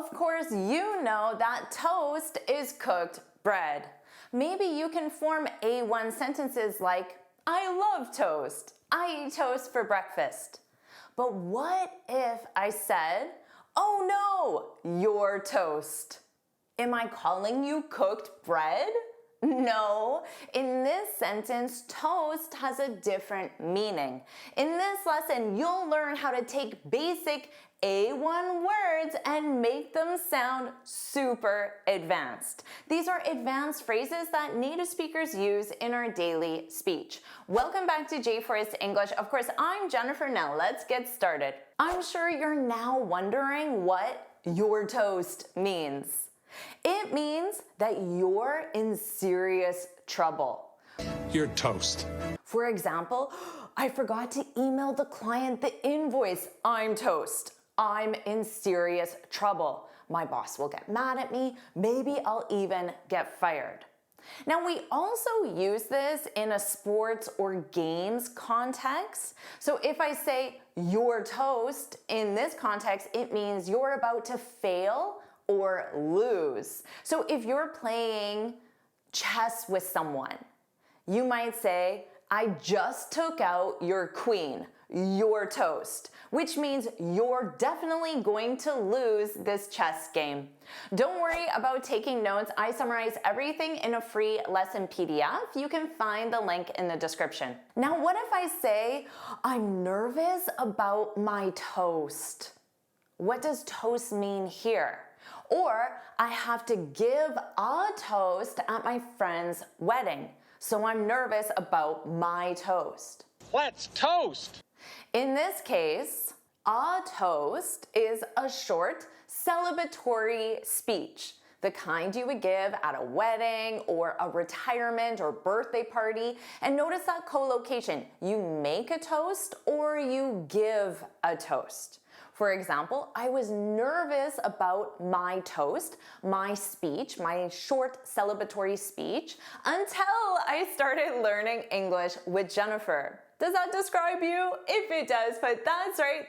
Of course, you know that toast is cooked bread. Maybe you can form A1 sentences like, I love toast. I eat toast for breakfast. But what if I said, oh no, you're toast? Am I calling you cooked bread? No, in this sentence, toast has a different meaning. In this lesson, you'll learn how to take basic A1 words and make them sound super advanced. These are advanced phrases that native speakers use in our daily speech. Welcome back to JForrest English. Of course, I'm Jennifer. Now let's get started. I'm sure you're now wondering what your toast means. It means that you're in serious trouble. You're toast. For example, I forgot to email the client the invoice. I'm toast. I'm in serious trouble. My boss will get mad at me. Maybe I'll even get fired. Now, we also use this in a sports or games context. So if I say you're toast, in this context, it means you're about to fail or lose. So if you're playing chess with someone, you might say, I just took out your queen, you're toast, which means you're definitely going to lose this chess game. Don't worry about taking notes. I summarize everything in a free lesson PDF. You can find the link in the description. Now, what if I say, I'm nervous about my toast? What does toast mean here? Or I have to give a toast at my friend's wedding, so I'm nervous about my toast. Let's toast! In this case, a toast is a short celebratory speech, the kind you would give at a wedding or a retirement or birthday party. And notice that co-location. You make a toast or you give a toast. For example, I was nervous about my toast, my speech, my short celebratory speech, until I started learning English with Jennifer. Does that describe you? If it does, put that's right,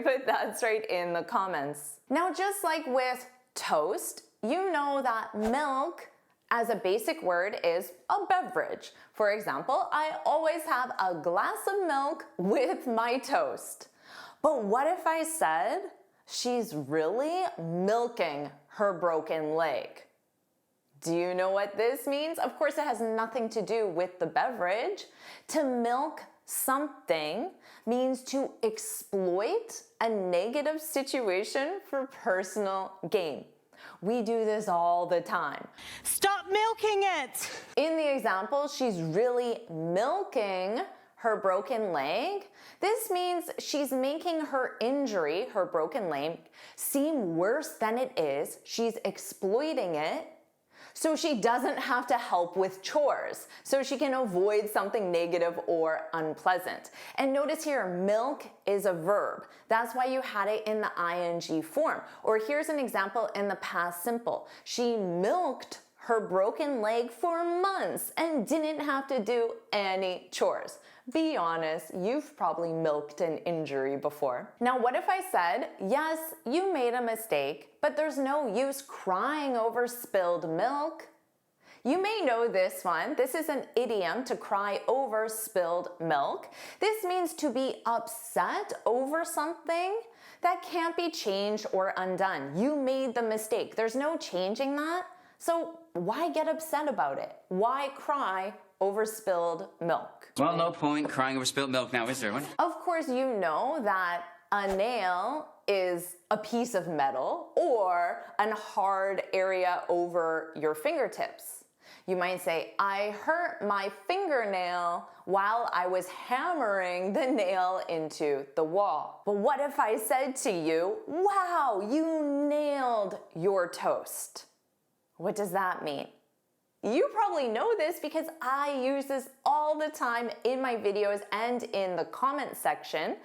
put that's right in the comments. Now, just like with toast, you know that milk as a basic word is a beverage. For example, I always have a glass of milk with my toast. But what if I said, she's really milking her broken leg? Do you know what this means? Of course, it has nothing to do with the beverage. To milk something means to exploit a negative situation for personal gain. We do this all the time. Stop milking it! In the example, she's really milking her broken leg. This means she's making her injury, her broken leg, seem worse than it is. She's exploiting it so she doesn't have to help with chores, so she can avoid something negative or unpleasant. And notice here, milk is a verb. That's why you had it in the ing form. Or here's an example in the past simple. She milked her broken leg for months and didn't have to do any chores. Be honest, you've probably milked an injury before. Now, what if I said, yes, you made a mistake, but there's no use crying over spilled milk? You may know this one. This is an idiom, to cry over spilled milk. This means to be upset over something that can't be changed or undone. You made the mistake. There's no changing that. So why get upset about it? Why cry over spilled milk? Well, no point crying over spilled milk now, is there one? Of course, you know that a nail is a piece of metal or a hard area over your fingertips. You might say, I hurt my fingernail while I was hammering the nail into the wall. But what if I said to you, wow, you nailed your toast? What does that mean? You probably know this because I use this all the time in my videos and in the comment section.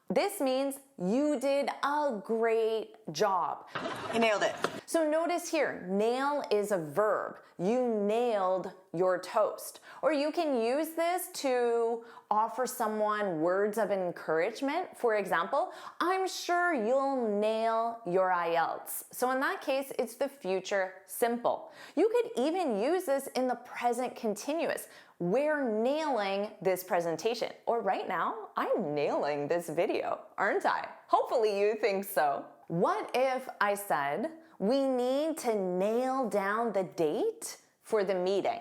This means You did a great job. You nailed it. So notice here, nail is a verb. You nailed your toast. Or you can use this to offer someone words of encouragement. For example, I'm sure you'll nail your IELTS. So in that case, it's the future simple. You could even use this in the present continuous. We're nailing this presentation. Or right now, I'm nailing this video, aren't I? Hopefully you think so. What if I said, we need to nail down the date for the meeting?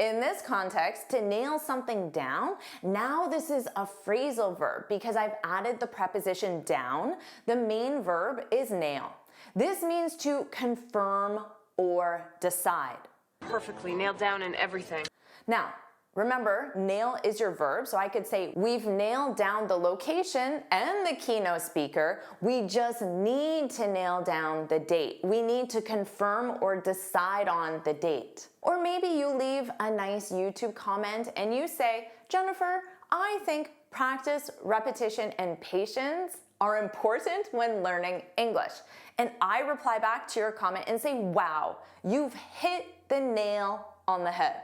In this context, to nail something down, now this is a phrasal verb because I've added the preposition down. The main verb is nail. This means to confirm or decide. Perfectly nailed down and everything. Now, remember, nail is your verb, so I could say, we've nailed down the location and the keynote speaker. We just need to nail down the date. We need to confirm or decide on the date. Or maybe you leave a nice YouTube comment and you say, Jennifer, I think practice, repetition, and patience are important when learning English. And I reply back to your comment and say, wow, you've hit the nail on the head.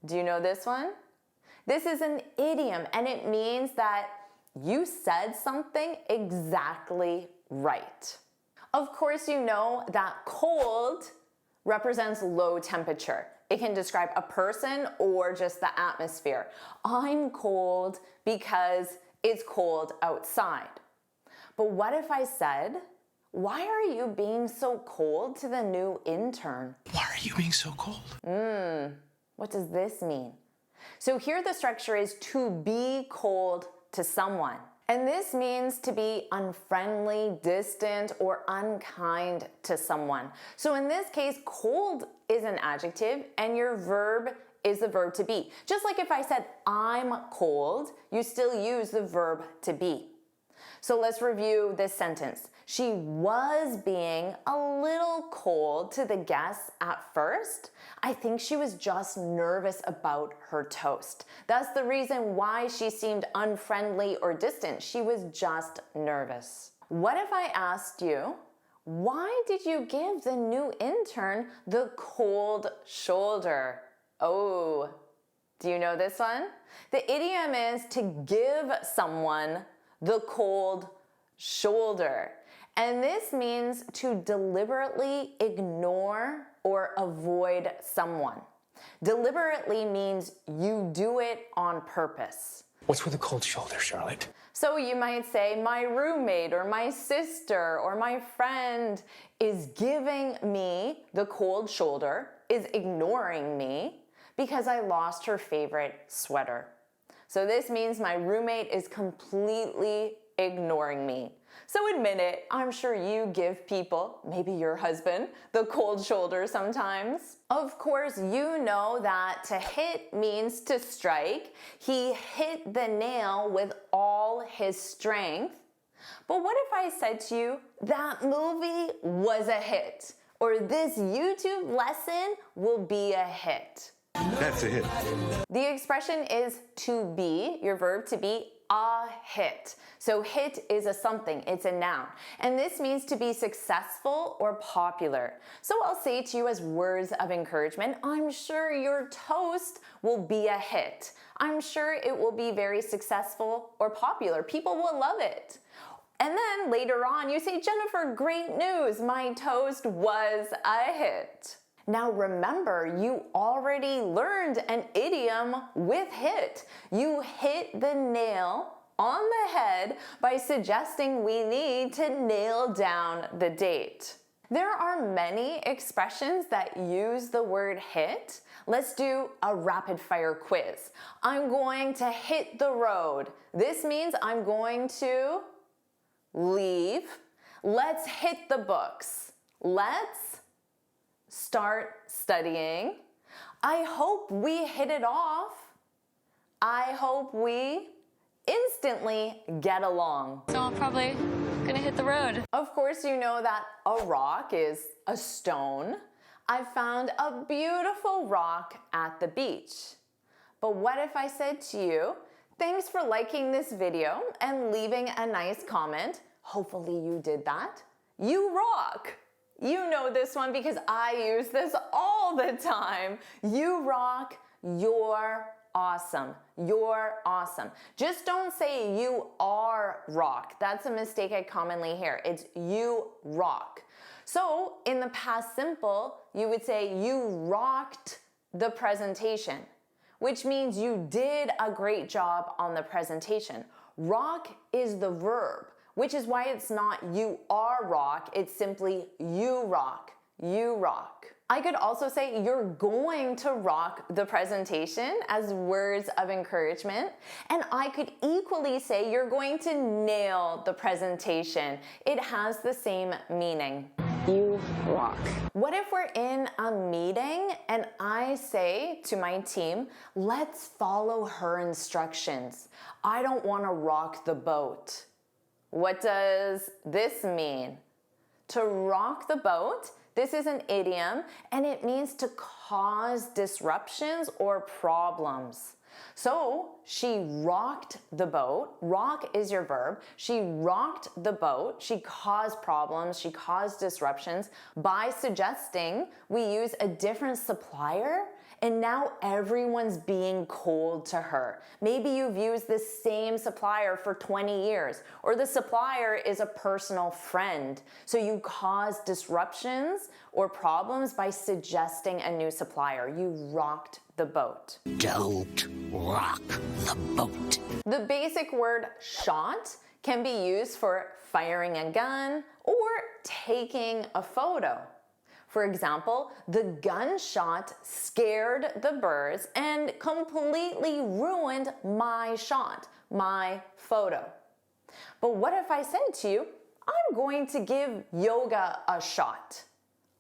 Do you know this one? This is an idiom and it means that you said something exactly right. Of course, you know that cold represents low temperature. It can describe a person or just the atmosphere. I'm cold because it's cold outside. But what if I said, why are you being so cold to the new intern? Why are you being so cold? What does this mean? So here the structure is to be cold to someone. And this means to be unfriendly, distant, or unkind to someone. So in this case, cold is an adjective and your verb is the verb to be. Just like if I said, I'm cold, you still use the verb to be. So let's review this sentence. She was being a little cold to the guests at first. I think she was just nervous about her toast. That's the reason why she seemed unfriendly or distant. She was just nervous. What if I asked you, why did you give the new intern the cold shoulder? Oh, do you know this one? The idiom is to give someone the cold shoulder. And this means to deliberately ignore or avoid someone. Deliberately means you do it on purpose. What's with the cold shoulder, Charlotte? So you might say, my roommate or my sister or my friend is giving me the cold shoulder, is ignoring me because I lost her favorite sweater. So this means my roommate is completely ignoring me. So admit it, I'm sure you give people, maybe your husband, the cold shoulder sometimes. Of course, you know that to hit means to strike. He hit the nail with all his strength. But what if I said to you, that movie was a hit, or this YouTube lesson will be a hit? That's a hit. The expression is to be, your verb to be, a hit. So hit is a something, it's a noun. And this means to be successful or popular. So I'll say to you as words of encouragement, I'm sure your toast will be a hit. I'm sure it will be very successful or popular. People will love it. And then later on you say, Jennifer, great news, my toast was a hit. Now remember, you already learned an idiom with hit. You hit the nail on the head by suggesting we need to nail down the date. There are many expressions that use the word hit. Let's do a rapid fire quiz. I'm going to hit the road. This means I'm going to leave. Let's hit the books. Let's start studying. I hope we hit it off. I hope we instantly get along. So I'm probably gonna hit the road. Of course, you know that a rock is a stone. I found a beautiful rock at the beach. But what if I said to you, Thanks for liking this video and leaving a nice comment. Hopefully you did that. You rock! You know this one because I use this all the time. You rock, you're awesome. You're awesome. Just don't say you are rock. That's a mistake I commonly hear. It's you rock. So in the past simple, you would say you rocked the presentation, which means you did a great job on the presentation. Rock is the verb, which is why it's not you are rock, it's simply you rock, you rock. I could also say you're going to rock the presentation as words of encouragement, and I could equally say you're going to nail the presentation. It has the same meaning. You rock. What if we're in a meeting and I say to my team, let's follow her instructions. I don't want to rock the boat. What does this mean? To rock the boat, this is an idiom and it means to cause disruptions or problems. So she rocked the boat. Rock is your verb. She rocked the boat. She caused problems. She caused disruptions by suggesting we use a different supplier, and now everyone's being cold to her. Maybe you've used the same supplier for 20 years, or the supplier is a personal friend. So you cause disruptions or problems by suggesting a new supplier. You rocked the boat. Don't rock the boat. The basic word shot can be used for firing a gun or taking a photo. For example, the gunshot scared the birds and completely ruined my shot, my photo. But what if I said to you, I'm going to give yoga a shot.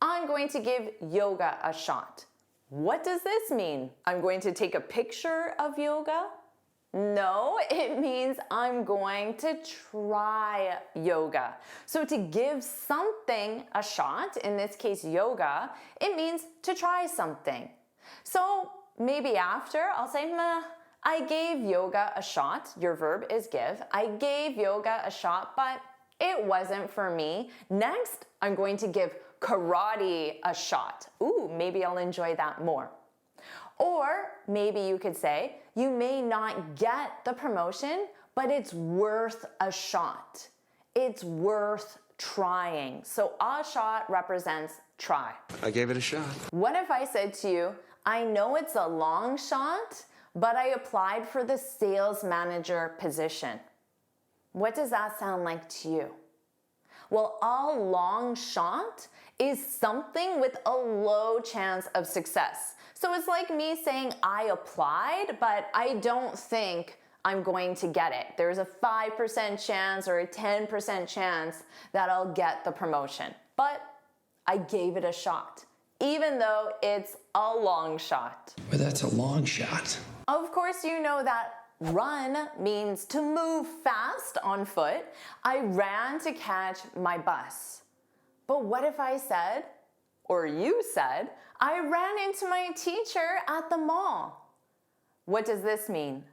I'm going to give yoga a shot. What does this mean? I'm going to take a picture of yoga? No, it means I'm going to try yoga. So to give something a shot, in this case yoga, it means to try something. So maybe after I'll say, I gave yoga a shot. Your verb is give. I gave yoga a shot, but it wasn't for me. Next, I'm going to give karate a shot. Ooh, maybe I'll enjoy that more. Or maybe you could say, you may not get the promotion, but it's worth a shot. It's worth trying. So a shot represents try. I gave it a shot. What if I said to you, I know it's a long shot, but I applied for the sales manager position? What does that sound like to you? Well, a long shot is something with a low chance of success. So it's like me saying I applied, but I don't think I'm going to get it. There's a 5% chance or a 10% chance that I'll get the promotion. But I gave it a shot, even though it's a long shot. Well, that's a long shot. Of course, you know that run means to move fast on foot. I ran to catch my bus. But what if I said, or you said, I ran into my teacher at the mall? What does this mean?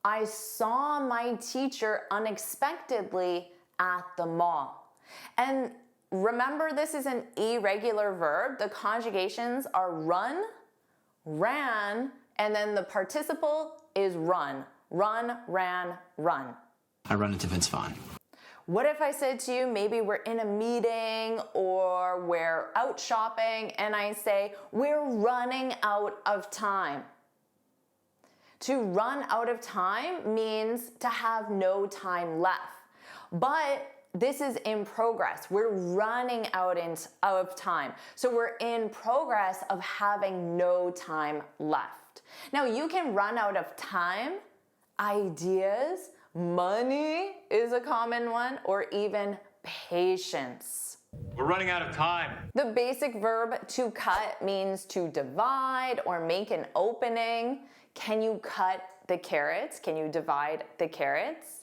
I saw my teacher unexpectedly at the mall. And remember, this is an irregular verb. The conjugations are run, ran, and then the participle is run. Run, ran, run. I run into Vince Vaughn. What if I said to you, maybe we're in a meeting or we're out shopping and I say, we're running out of time. To run out of time means to have no time left. But this is in progress. We're running out of time. So we're in progress of having no time left. Now you can run out of time, ideas, money is a common one, or even patience. We're running out of time. The basic verb to cut means to divide or make an opening. Can you cut the carrots? Can you divide the carrots?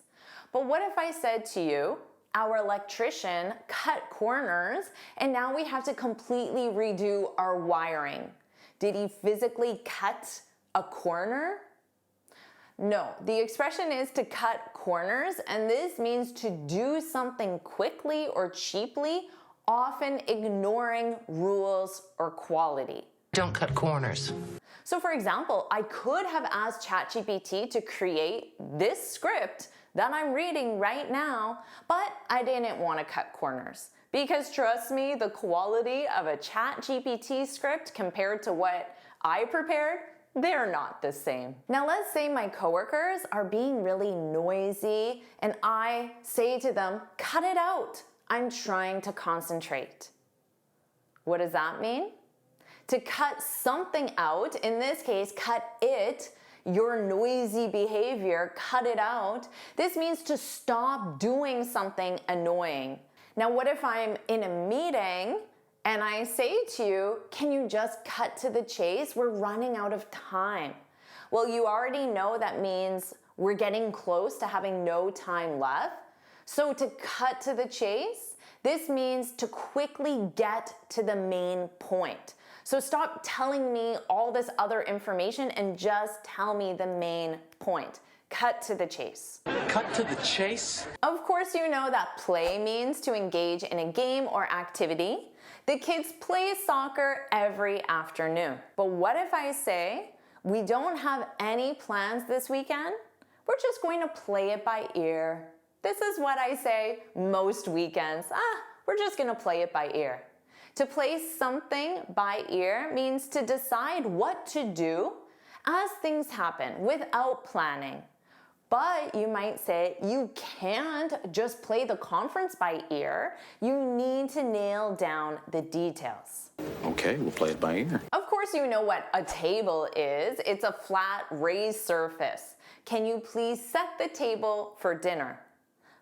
But what if I said to you, our electrician cut corners and now we have to completely redo our wiring? Did he physically cut a corner? No, the expression is to cut corners, and this means to do something quickly or cheaply, often ignoring rules or quality. Don't cut corners. So for example, I could have asked ChatGPT to create this script that I'm reading right now, but I didn't want to cut corners. Because trust me, the quality of a ChatGPT script compared to what I prepared, they're not the same. Now let's say my coworkers are being really noisy and I say to them, cut it out. I'm trying to concentrate. What does that mean? To cut something out, in this case, cut it, your noisy behavior, cut it out. This means to stop doing something annoying. Now, what if I'm in a meeting and I say to you, can you just cut to the chase? We're running out of time. Well, you already know that means we're getting close to having no time left. So to cut to the chase, this means to quickly get to the main point. So stop telling me all this other information and just tell me the main point. Cut to the chase. Cut to the chase? Of course, you know that play means to engage in a game or activity. The kids play soccer every afternoon. But what if I say, we don't have any plans this weekend? We're just going to play it by ear. This is what I say most weekends. We're just going to play it by ear. To play something by ear means to decide what to do as things happen without planning. But you might say you can't just play the conference by ear. You need to nail down the details. Okay, we'll play it by ear. Of course, you know what a table is. It's a flat, raised surface. Can you please set the table for dinner?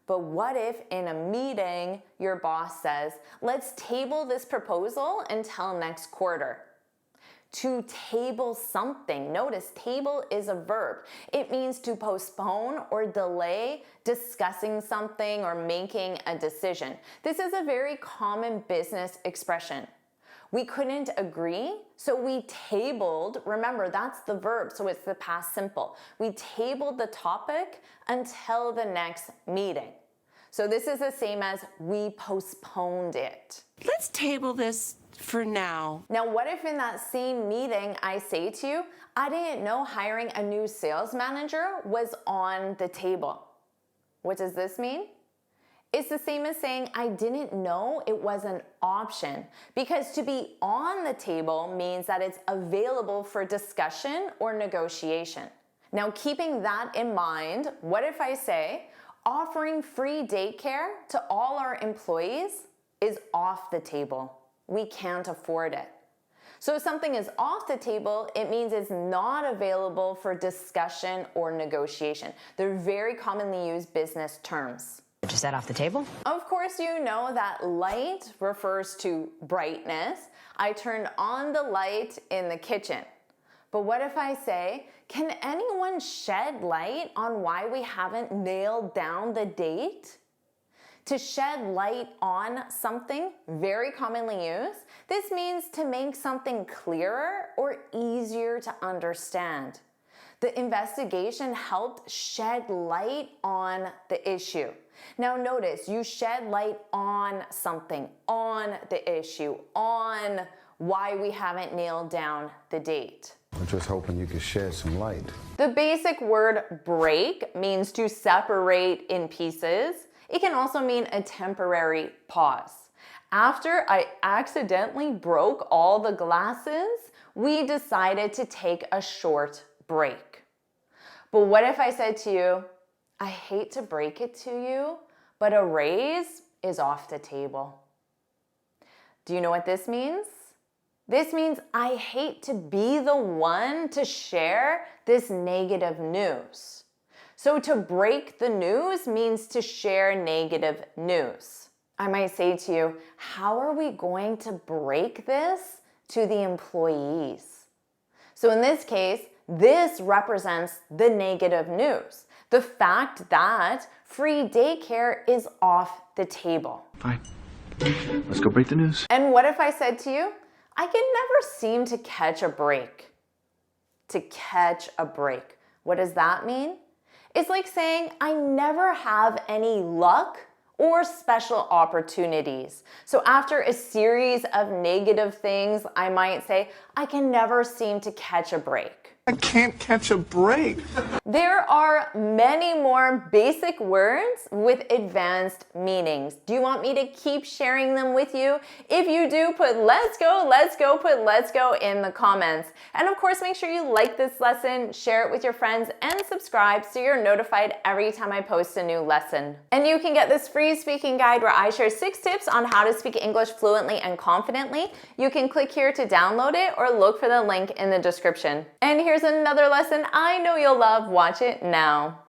But what if in a meeting, your boss says, let's table this proposal until next quarter? To table something. Notice table is a verb. It means to postpone or delay discussing something or making a decision. This is a very common business expression. We couldn't agree, so we tabled, remember that's the verb, so it's the past simple. We tabled the topic until the next meeting. So this is the same as we postponed it. Let's table this for now. Now, what if in that same meeting I say to you, I didn't know hiring a new sales manager was on the table. What does this mean? It's the same as saying I didn't know it was an option, because to be on the table means that it's available for discussion or negotiation. Now, keeping that in mind, what if I say offering free daycare to all our employees is off the table? We can't afford it. So if something is off the table, it means it's not available for discussion or negotiation. They're very commonly used business terms. Is that off the table? Of course, you know that light refers to brightness. I turned on the light in the kitchen. But what if I say, can anyone shed light on why we haven't nailed down the date? To shed light on something, very commonly used, this means to make something clearer or easier to understand. The investigation helped shed light on the issue. Now notice, you shed light on something, on the issue, on why we haven't nailed down the date. I'm just hoping you could shed some light. The basic word break means to separate in pieces. It can also mean a temporary pause. After I accidentally broke all the glasses, we decided to take a short break. But what if I said to you, I hate to break it to you, but a raise is off the table. Do you know what this means? This means I hate to be the one to share this negative news. So to break the news means to share negative news. I might say to you, how are we going to break this to the employees? So in this case, this represents the negative news. The fact that free daycare is off the table. Fine. Let's go break the news. And what if I said to you, I can never seem to catch a break. To catch a break. What does that mean? It's like saying, I never have any luck or special opportunities. So after a series of negative things, I might say, I can never seem to catch a break. I can't catch a break. There are many more basic words with advanced meanings. Do you want me to keep sharing them with you? If you do, put let's go, put let's go in the comments. And of course, make sure you like this lesson, share it with your friends, and subscribe so you're notified every time I post a new lesson. And you can get this free speaking guide where I share 6 tips on how to speak English fluently and confidently. You can click here to download it or look for the link in the description. And here's another lesson I know you'll love. Watch it now.